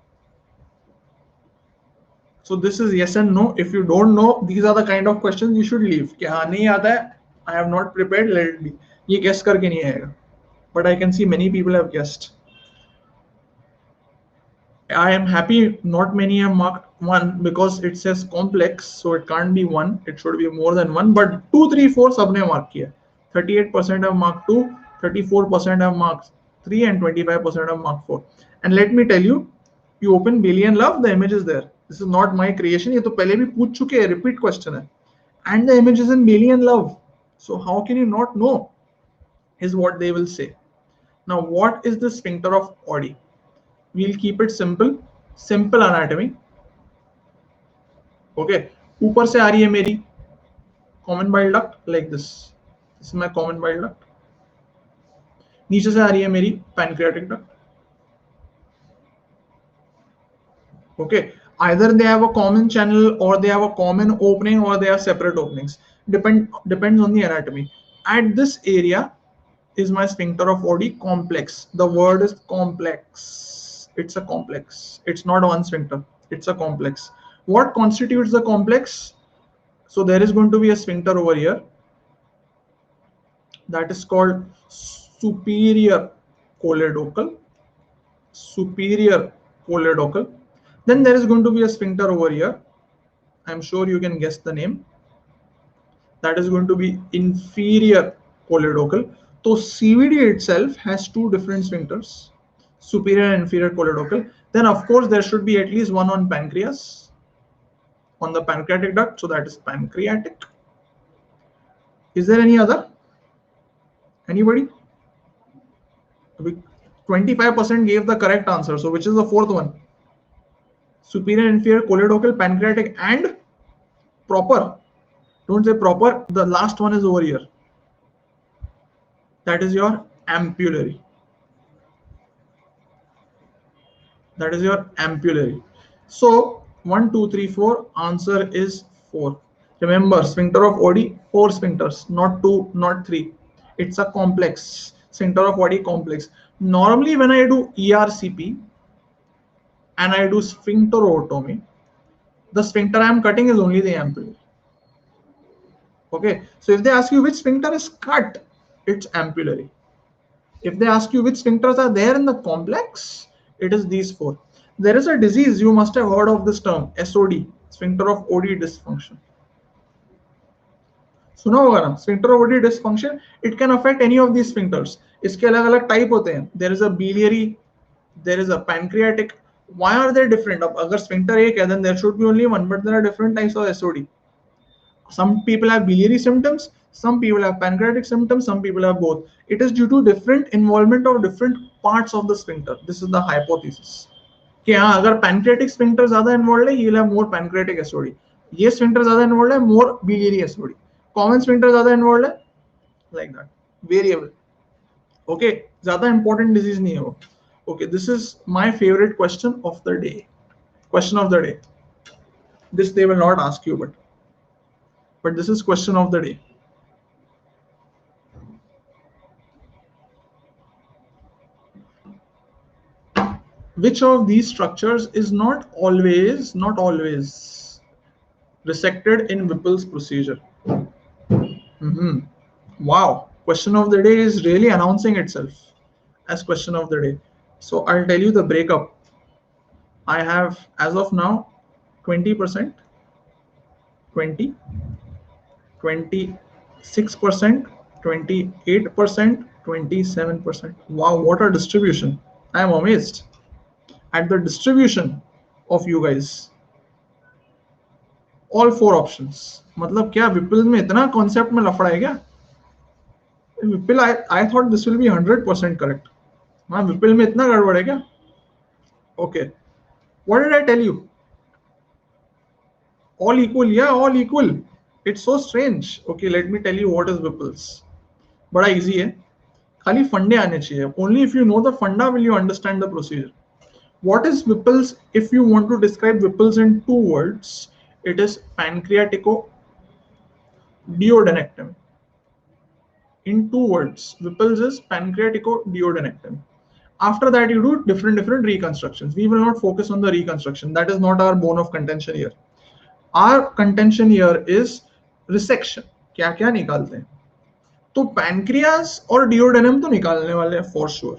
So this is yes and no. If you don't know, these are the kind of questions you should leave. कि हाँ नहीं आता है, I have not prepared, let it be. ये guess करके नहीं आएगा. But I can see many people have guessed. I am happy not many have marked 1 because it says complex, so it can't be 1. It should be more than 1. But 2, 3, 4 सबने mark किया. 38% have marked 2, 34% have marked 3, and 25% have marked 4. And let me tell you, you open Bailey and Love, the image is there. This is not my creation. ये तो पहले भी पूछ चुके हैं, repeat question है. And the image is in Bailey and Love. So how can you not know? Is what they will say. Now, what is the sphincter of Oddi? We'll keep it simple anatomy. Okay, ऊपर से आ रही है मेरी common bile duct like this. This is my common bile duct. नीचे से आ रही है मेरी pancreatic duct. Okay, either they have a common channel or they have a common opening or they have separate openings. Depends on the anatomy. At this area is my sphincter of Oddi complex. The word is complex. It's a complex. It's not one sphincter. It's a complex. What constitutes the complex? So there is going to be a sphincter over here that is called superior choledochal. Superior choledochal. Then there is going to be a sphincter over here. I'm sure you can guess the name. That is going to be inferior choledochal. So CVD itself has two different sphincters, superior and inferior choledochal. Then of course there should be at least one on pancreas, on the pancreatic duct. So that is pancreatic. Is there any other? Anybody? 25% gave the correct answer. So which is the fourth one? Superior, inferior, choledochal, pancreatic, and proper. Don't say proper. The last one is over here. That is your ampullary. That is your ampullary. So 1, 2, 3, 4. Answer is 4. Remember, sphincter of Oddi, 4 sphincters, not 2, not 3. It's a complex. Sphincter of Oddi complex. Normally, when I do ERCP and I do sphincterotomy, the sphincter I am cutting is only the ampullary. Okay. So if they ask you which sphincter is cut, it's ampullary. If they ask you which sphincters are there in the complex, it is these 4. There is a disease, you must have heard of this term, SOD, sphincter of Oddi dysfunction. सुना होगा ना, sphincter ओवरी dysfunction, it can affect any of the sphincters. इसके अलग अलग type होते हैं. There is a biliary, there is a pancreatic. Why are they different? अब अगर स्फिंक्टर एक है, then there should be only one, but there are different types of SOD. Some people have biliary symptoms, some people have pancreatic symptoms, some people have both. It is due to different involvement of different parts of the sphincter. This is the hypothesis. कि हाँ, अगर pancreatic sphincter ज्यादा involve है, he'll have more pancreatic SOD. ये sphincter ज्यादा involve है, more biliary SOD. Common sphincter ज्यादा involve है, like that. Variable. Okay, ज्यादा important disease नहीं है वो. Okay, this is my favorite question of the day. Question of the day. This they will not ask you, but this is question of the day. Which of these structures is not always resected in Whipple's procedure? Wow, question of the day is really announcing itself as question of the day. So I'll tell you the breakup. I have as of now 20%, 20, 26%, 28%, 27%. Wow, what a distribution. I am amazed at the distribution of you guys. All four options. मतलब क्या विपिल में इतना concept में लफड़ा है क्या? विपिल, I thought this will be 100% correct. हाँ, विपिल में इतना गड़बड़ है क्या? Okay. What did I tell you? All equal, yeah, all equal. It's so strange. Okay, let me tell you what is Whipple's. बड़ा easy है. खाली फंडे आने चाहिए. Only if you know the funda will you understand the procedure. What is Whipple's? If you want to describe Whipple's in two words, it is pancreatico-duodenectomy. In two words, Whipple's is pancreatico-duodenectomy. After that, you do different reconstructions. We will not focus on the reconstruction. That is not our bone of contention here. Our contention here is resection. क्या क्या निकालते हैं? तो pancreas और duodenum तो निकालने वाले हैं for sure.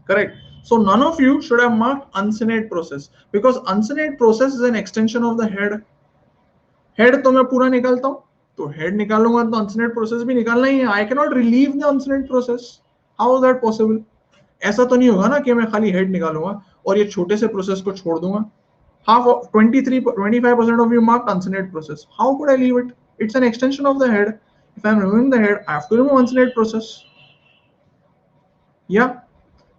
Correct. So none of you should have marked uncinate process because uncinate process is an extension of the head. Head तो मैं पूरा निकालता हूँ, तो head निकालूंगा तो uncinate process भी निकालना ही है. I cannot relieve the uncinate process. How is that possible? ऐसा तो नहीं होगा ना कि मैं खाली head निकालूंगा और ये छोटे से process को छोड़ दूंगा. Half of 25% of you marked uncinate process. How could I leave it? It's an extension of the head. If I'm removing the head, I have to remove uncinate process. Yeah.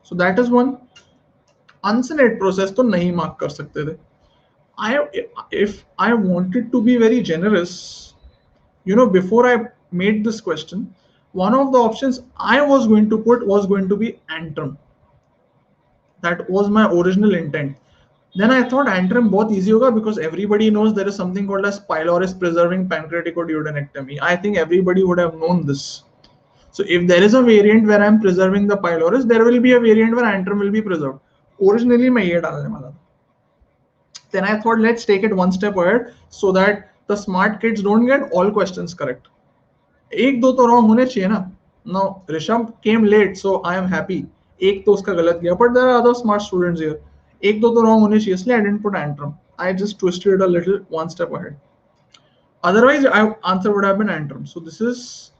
So that is one. Uncinate process तो नहीं mark कर सकते थे. If I wanted to be very generous, before I made this question, one of the options I was going to put was going to be antrum. That was my original intent. Then I thought antrum बहुत easy होगा because everybody knows there is something called as pylorus preserving pancreatico-duodenectomy. I think everybody would have known this. So if there is a variant where I am preserving the pylorus, there will be a variant where antrum will be preserved. Originally मैं ये डालने वाला था. Then I thought let's take it one step ahead so that the smart kids don't get all questions correct. एक दो तो wrong होने चाहिए ना. Now Rishabh came late, so I am happy. एक तो उसका गलत गया, but there are other smart students here. एक दो तो wrong होने चाहिए, इसलिए I didn't put antrum. I just twisted it a little one step ahead. Otherwise, our answer would have been antrum. So this is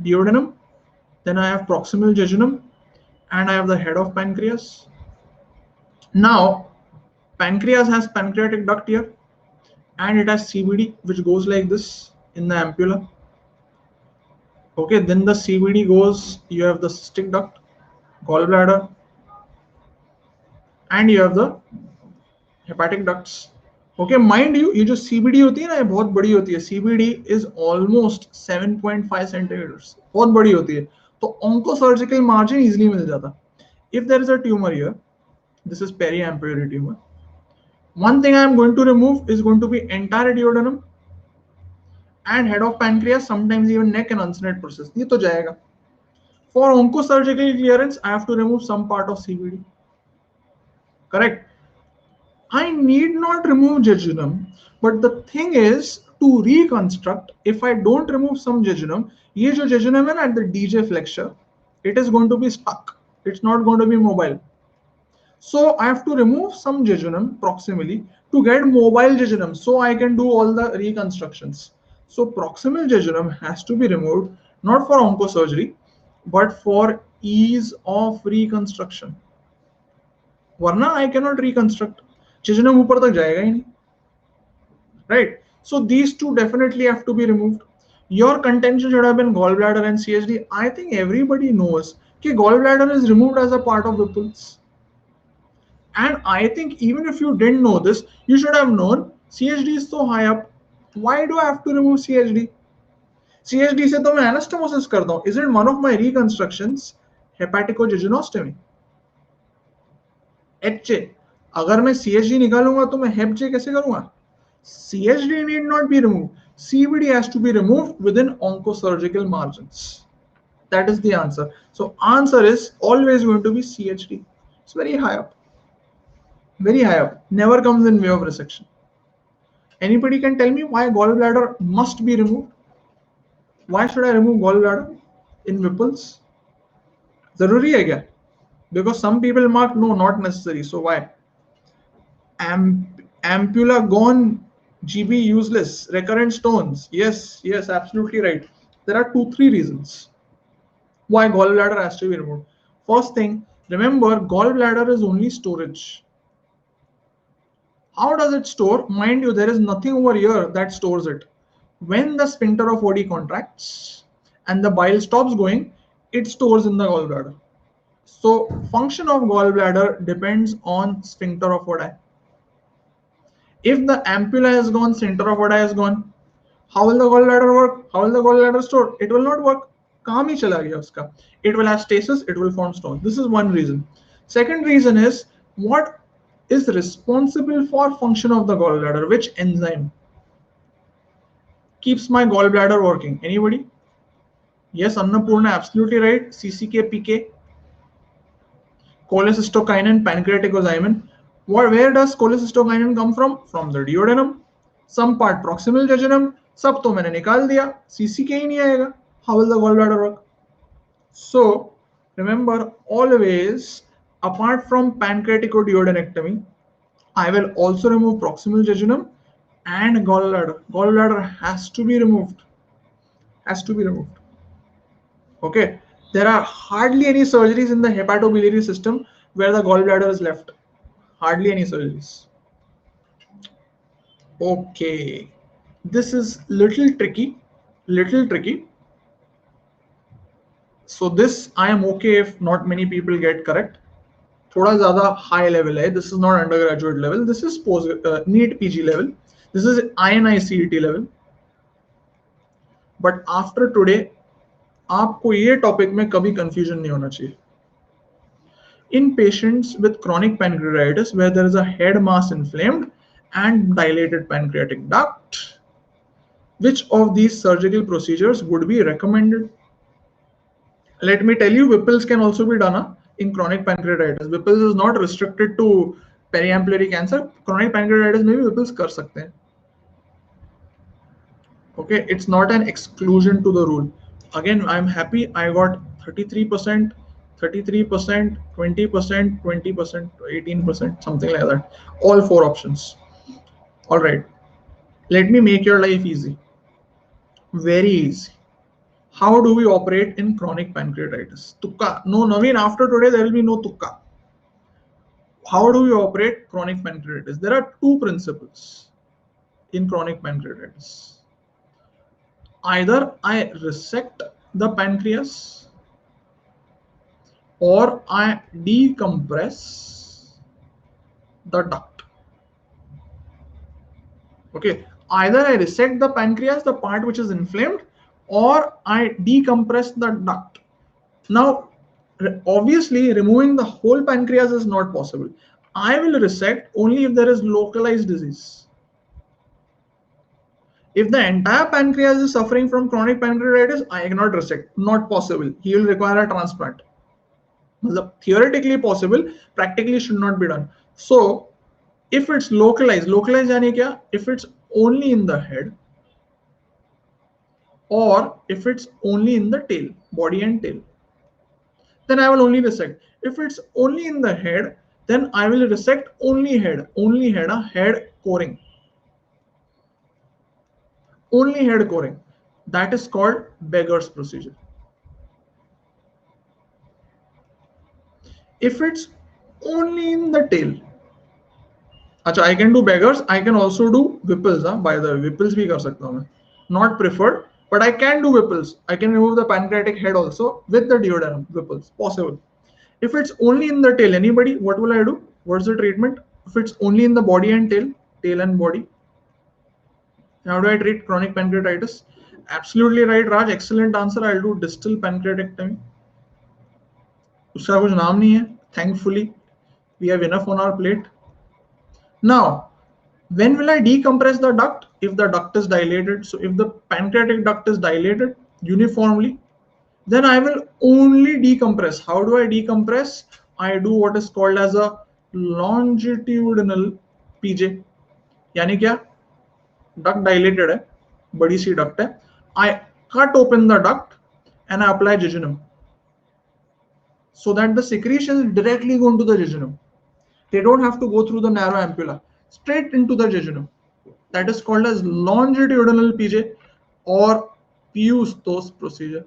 duodenum. Then I have proximal jejunum, and I have the head of pancreas. Now, pancreas has pancreatic duct here, and it has CBD, which goes like this in the ampulla. Okay, then the CBD goes, you have the cystic duct, gallbladder, and you have the hepatic ducts. Okay, mind you, ये जो CBD होती है ना, ये बहुत बड़ी होती है. CBD is almost 7.5 centimeters. बहुत बड़ी होती है. तो oncosurgical margin easily मिल जाता. If there is a tumor here, this is periampullary tumor. One thing I am going to remove is going to be entire duodenum and head of pancreas, sometimes even neck and uncinate process. ये तो जाएगा. For oncosurgical clearance, I have to remove some part of CBD. Correct. I need not remove jejunum, but the thing is to reconstruct, if I don't remove some jejunum, ये जो jejunum है ना at the DJ flexure, it is going to be stuck. It's not going to be mobile. So I have to remove some jejunum proximally to get mobile jejunum, so I can do all the reconstructions. So proximal jejunum has to be removed, not for oncosurgery, but for ease of reconstruction. वरना I cannot reconstruct. Jejunum ऊपर तक जाएगा ही नहीं, right? So these two definitely have to be removed. Your contention should have been gallbladder and CHD. I think everybody knows that gallbladder is removed as a part of Whipple's. And I think even if you didn't know this, you should have known CHD is so high up. Why do I have to remove CHD? CHD से तो मैं anastomosis करता हूँ. Isn't one of my reconstructions hepaticojejunostomy? HJ. अगर मैं CHD निकालूंगा तो मैं HepJ कैसे करूंगा? CHD need not be removed. CVD has to be removed within oncosurgical margins. That is the answer. So answer is always going to be CHD. It's very high up. Very high up. Never comes in way of resection. Anybody can tell me why gallbladder must be removed? Why should I remove gallbladder in Whipple's? Zaruri hai kya? Because some people mark no, not necessary. So why? Ampulla gone, GB useless, recurrent stones. Yes, absolutely right. There are 2-3 reasons why gallbladder has to be removed. First thing, remember gallbladder is only storage. How does it store? Mind you, there is nothing over here that stores it. When the sphincter of OD contracts and the bile stops going, it stores in the gallbladder. So function of gallbladder depends on sphincter of OD. If the ampulla has gone, center of OD has gone, how will the gallbladder work? How will the gallbladder store? It will not work. काम ही चला गया उसका. It will have stasis, it will form stones. This is one reason. Second reason is, what is responsible for function of the gallbladder? Which enzyme keeps my gallbladder working? Anybody? Yes, Annapurna, absolutely right. CCK, PK, cholecystokinin, pancreaticozymin. Where does cholecystokinin come from? From the duodenum. Some part proximal jejunum. सब तो मैंने निकाल दिया. CCK ही नहीं आएगा. How will the gallbladder work? So remember, always, apart from pancreaticoduodenectomy, I will also remove proximal jejunum and gallbladder. Gallbladder has to be removed. Has to be removed. Okay. There are hardly any surgeries in the hepatobiliary system where the gallbladder is left. Hardly any surgeries. Okay. This is little tricky. Little tricky. So this I am okay if not many people get correct. थोड़ा ज़्यादा high level है. This is not undergraduate level. This is NEET PG level. This is INI CET level. But after today, आपको ये topic में कभी confusion नहीं होना चाहिए. In patients with chronic pancreatitis where there is a head mass inflamed and dilated pancreatic duct, which of these surgical procedures would be recommended? Let me tell you, Whipple's can also be done in chronic pancreatitis. Whipple's is not restricted to periampullary cancer. Chronic pancreatitis में भी Whipple's कर सकते हैं. Okay, it's not an exclusion to the rule. Again, I'm happy I got 33%, 33%, 20%, 20%, 18%, something like that. All 4 options. All right. Let me make your life easy. Very easy. How do we operate in chronic pancreatitis? Tukka. No, Naveen, after today, there will be no tukka. How do we operate chronic pancreatitis? There are 2 principles in chronic pancreatitis. Either I resect the pancreas or I decompress the duct. Okay, either I resect the pancreas, the part which is inflamed, or I decompress the duct. Now, obviously, removing the whole pancreas is not possible. I will resect only if there is localized disease. If the entire pancreas is suffering from chronic pancreatitis, I cannot resect. Not possible. He will require a transplant. Theoretically possible, practically should not be done. So, if it's localized यानी क्या? If it's only in the head, or if it's only in the tail, body and tail, then I will only resect. If it's only in the head, then I will resect only head, head coring. only head coring, that is called Beggar's procedure. If it's only in the tail, I can do beggars. I can also do Whipples. By the way, Whipples भी कर सकता हूँ मैं. Not preferred, but I can do Whipples. I can remove the pancreatic head also with the duodenum. Whipples possible. If it's only in the tail, anybody, what will I do? What's the treatment? If it's only in the body and tail and body, how do I treat chronic pancreatitis? Absolutely right, Raj. Excellent answer. I'll do distal pancreatectomy. उसका कुछ नाम नहीं है. Thankfully, we have enough on our plate. Now, when will I decompress the duct? If the duct is dilated, so if the pancreatic duct is dilated uniformly, then I will only decompress. How do I decompress? I do what is called as a longitudinal PJ. यानी क्या? Duct dilated है, बड़ी सी duct है. I cut open the duct and I apply jejunum, so that the secretions directly go into the jejunum. They don't have to go through the narrow ampulla, straight into the jejunum. That is called as longitudinal PJ or Pius-Thos procedure.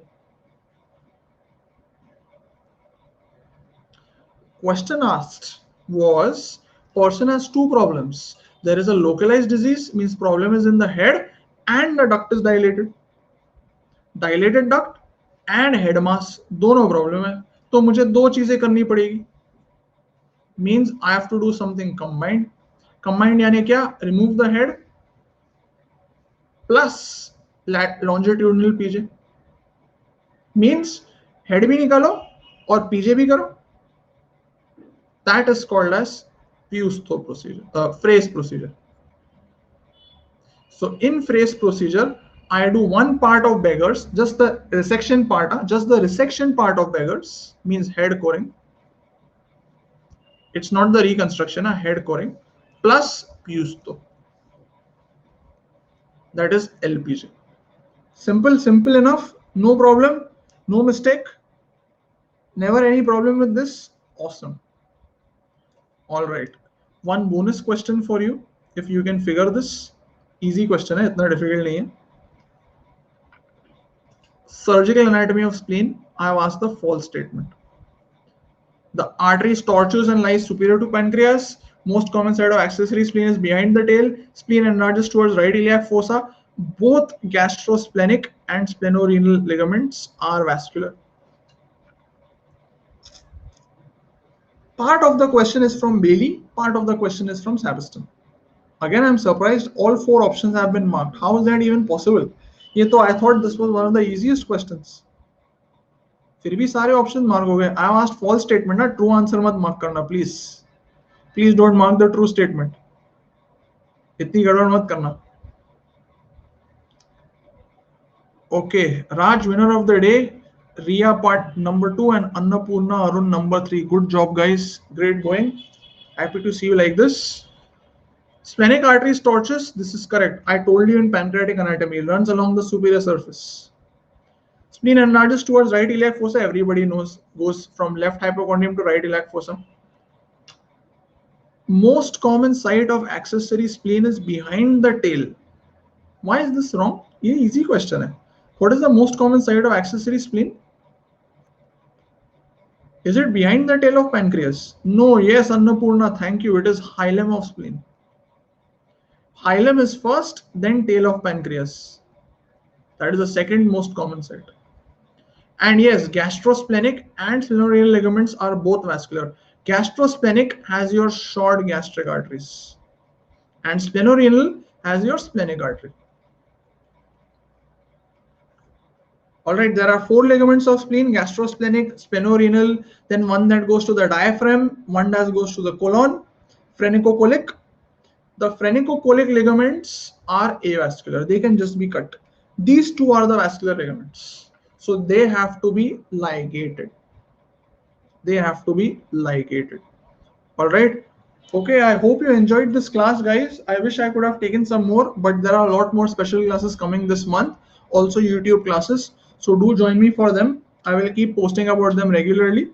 Question asked was, person has two problems. There is a localized disease, means problem is in the head and the duct is dilated. Dilated duct and head mass, दोनों problem है. तो मुझे दो चीजें करनी पड़ेगी. Means I have to do something combined. Combined यानी क्या? Remove the head plus longitudinal PJ. Means head भी निकालो और PJ भी करो. That is called as Pius-Thos procedure, Fraisse procedure. So in Fraisse procedure, I do one part of beggars, just the resection part, of beggars, means head coring. It's not the reconstruction, head coring, plus Pius-Thos. That is LPJ. Simple enough, no problem, no mistake, never any problem with this. Awesome. All right, one bonus question for you, if you can figure this. Easy question है, इतना difficult नहीं है. Surgical anatomy of spleen, I have asked the false statement. The artery tortuous and lies superior to pancreas. Most common site of accessory spleen is behind the tail. Spleen enlarges towards right iliac fossa. Both gastrosplenic and splenorenal ligaments are vascular. Part of the question is from Bailey, part of the question is from Sabiston. Again, I'm surprised all four options have been marked. How is that even possible? I thought this was one of the easiest questions. फिर भी सारे options mark हो गए. I have asked false statement, ना true answer मत mark करना, please. Please don't mark the true statement. इतनी गड़बड़ मत करना. Okay, Raj, winner of the day. Ria part number 2 and Annapurna Arun number 3. Good job, guys. Great going. Happy to see you like this. Splenic artery is tortuous. This is correct. I told you in pancreatic anatomy. It runs along the superior surface. Spleen enlarges towards right iliac fossa. Everybody knows. Goes from left hypochondrium to right iliac fossa. Most common site of accessory spleen is behind the tail. Why is this wrong? This is an easy question. What is the most common site of accessory spleen? Is it behind the tail of pancreas? No. Yes, Annapurna, thank you. It is hilum of spleen. Hilum is first, then tail of pancreas. That is the second most common site. And yes, gastrosplenic and splenorenal ligaments are both vascular. Gastrosplenic has your short gastric arteries, and splenorenal has your splenic artery. All right, there are 4 ligaments of spleen: gastrosplenic, splenorenal, then one that goes to the diaphragm, one that goes to the colon, phrenicocholic. The phrenicocholic ligaments are avascular. They can just be cut. These two are the vascular ligaments. So they have to be ligated. All right. Okay, I hope you enjoyed this class, guys. I wish I could have taken some more, but there are a lot more special classes coming this month. Also YouTube classes. So do join me for them. I will keep posting about them regularly.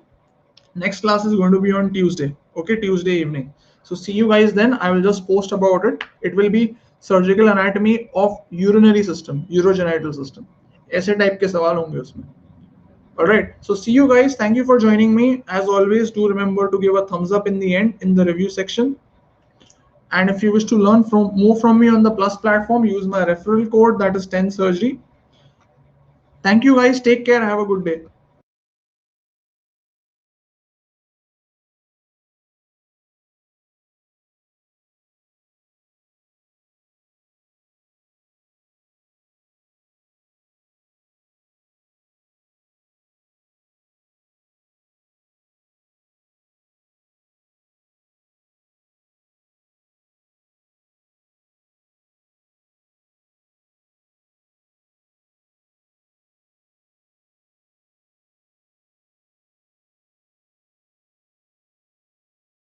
Next class is going to be on Tuesday. Okay, Tuesday evening. So see you guys then. I will just post about it. It will be surgical anatomy of urinary system, urogenital system, ऐसे type के सवाल होंगे उसमें. Alright, so see you guys. Thank you for joining me. As always, do remember to give a thumbs up in the end in the review section. And if you wish to learn more from me on the Plus platform, use my referral code, that is 10 surgery. Thank you guys. Take care. Have a good day.